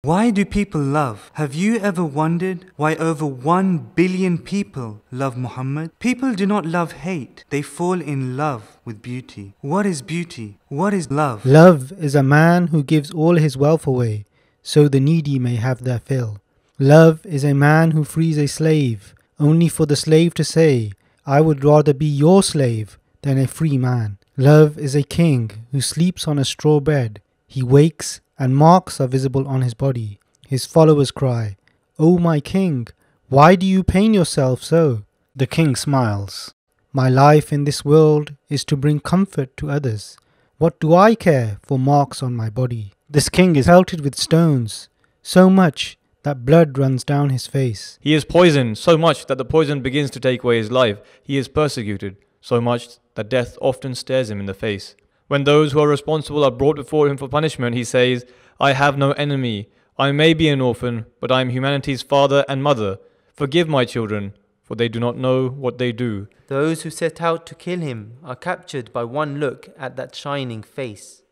Why do people love? Have you ever wondered why over 1 billion people love Muhammad? People do not love hate, they fall in love with beauty. What is beauty? What is love? Love is a man who gives all his wealth away, so the needy may have their fill. Love is a man who frees a slave, only for the slave to say, I would rather be your slave than a free man. Love is a king who sleeps on a straw bed. He wakes and marks are visible on his body. His followers cry, O my king, why do you pain yourself so? The king smiles. My life in this world is to bring comfort to others. What do I care for marks on my body? This king is pelted with stones, so much that blood runs down his face. He is poisoned so much that the poison begins to take away his life. He is persecuted so much that death often stares him in the face. When those who are responsible are brought before him for punishment, he says, I have no enemy. I may be an orphan, but I am humanity's father and mother. Forgive my children, for they do not know what they do. Those who set out to kill him are captured by one look at that shining face.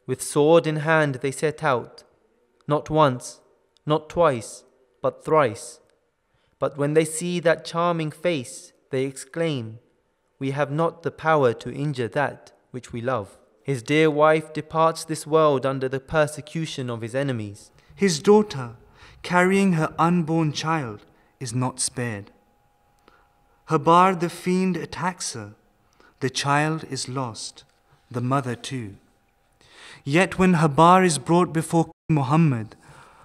With sword in hand they set out, not once, not twice, but thrice. But when they see that charming face, they exclaim, We have not the power to injure that which we love. His dear wife departs this world under the persecution of his enemies. His daughter, carrying her unborn child, is not spared. Habar the fiend attacks her. The child is lost, the mother too. Yet when Habar is brought before Muhammad,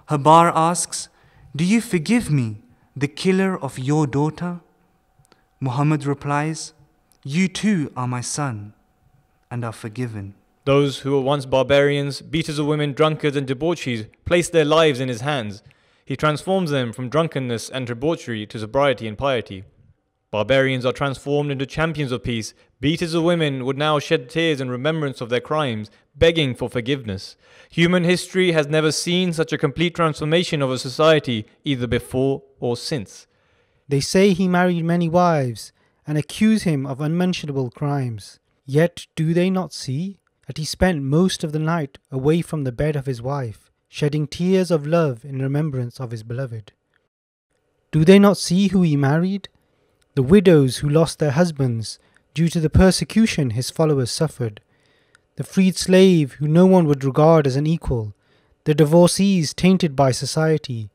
Habar asks, Do you forgive me, the killer of your daughter? Muhammad replies, You too are my son, and are forgiven. Those who were once barbarians, beaters of women, drunkards and debauchees, place their lives in his hands. He transforms them from drunkenness and debauchery to sobriety and piety. Barbarians are transformed into champions of peace. Beaters of women would now shed tears in remembrance of their crimes, begging for forgiveness. Human history has never seen such a complete transformation of a society, either before or since. They say he married many wives and accuse him of unmentionable crimes. Yet do they not see that he spent most of the night away from the bed of his wife, shedding tears of love in remembrance of his beloved? Do they not see who he married? The widows who lost their husbands due to the persecution his followers suffered, the freed slave who no one would regard as an equal, the divorcees tainted by society,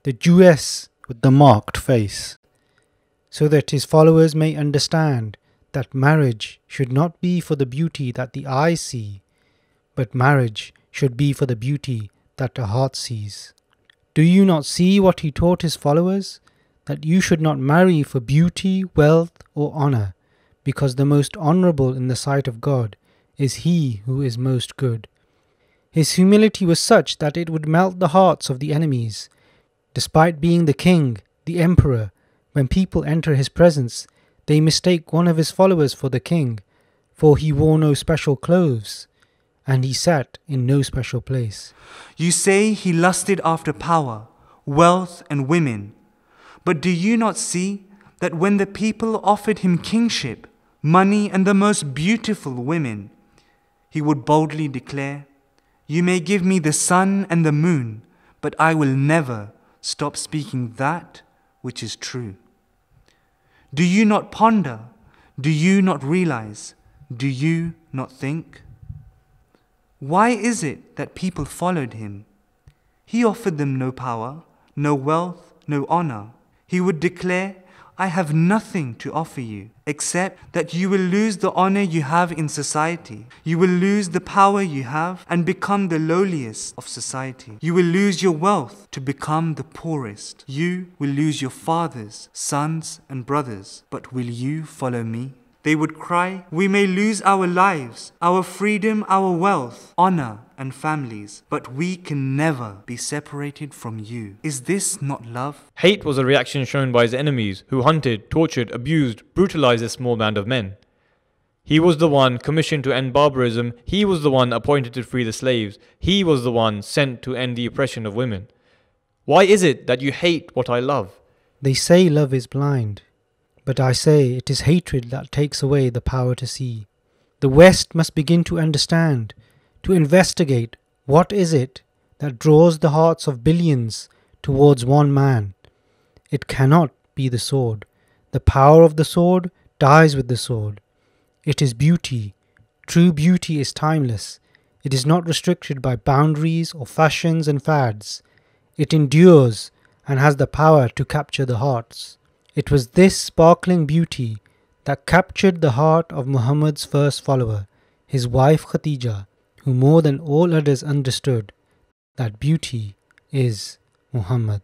the Jewess with the marked face, so that his followers may understand that marriage should not be for the beauty that the eyes see, but marriage should be for the beauty that the heart sees. Do you not see what he taught his followers? That you should not marry for beauty, wealth, or honor, because the most honorable in the sight of God is he who is most good. His humility was such that it would melt the hearts of the enemies. Despite being the king, the emperor, when people enter his presence, they mistake one of his followers for the king, for he wore no special clothes, and he sat in no special place. You say he lusted after power, wealth, and women. But do you not see that when the people offered him kingship, money, and the most beautiful women, he would boldly declare, You may give me the sun and the moon, but I will never stop speaking that which is true. Do you not ponder? Do you not realize? Do you not think? Why is it that people followed him? He offered them no power, no wealth, no honor. He would declare, I have nothing to offer you, except that you will lose the honor you have in society. You will lose the power you have and become the lowliest of society. You will lose your wealth to become the poorest. You will lose your fathers, sons, and brothers. But will you follow me? They would cry, We may lose our lives, our freedom, our wealth, honor, and families, but we can never be separated from you. Is this not love? Hate was a reaction shown by his enemies, who hunted, tortured, abused, brutalized this small band of men. He was the one commissioned to end barbarism. He was the one appointed to free the slaves. He was the one sent to end the oppression of women. Why is it that you hate what I love? They say love is blind, but I say it is hatred that takes away the power to see. The West must begin to understand, to investigate what is it that draws the hearts of billions towards one man. It cannot be the sword. The power of the sword dies with the sword. It is beauty. True beauty is timeless. It is not restricted by boundaries or fashions and fads. It endures and has the power to capture the hearts. It was this sparkling beauty that captured the heart of Muhammad's first follower, his wife Khadija, who more than all others understood that beauty is Muhammad.